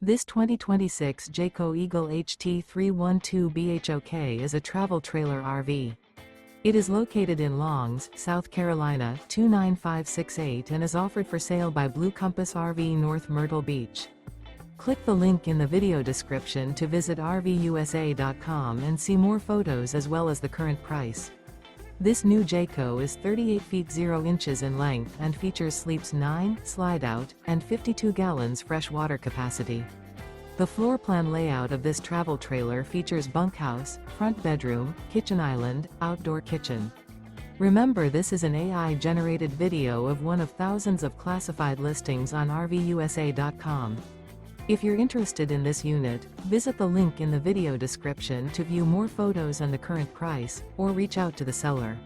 This 2026 Jayco Eagle HT 312 BHOK is a travel trailer RV. It is located in Longs, South Carolina 29568 and is offered for sale by Blue Compass RV North Myrtle Beach. Click the link in the video description to visit RVUSA.com and see more photos as well as the current price. This new Jayco is 38 feet 0 inches in length and features sleeps 9, slide-out, and 52 gallons fresh water capacity. The floor plan layout of this travel trailer features bunkhouse, front bedroom, kitchen island, outdoor kitchen. Remember, this is an AI-generated video of one of thousands of classified listings on RVUSA.com. If you're interested in this unit, visit the link in the video description to view more photos and the current price, or reach out to the seller.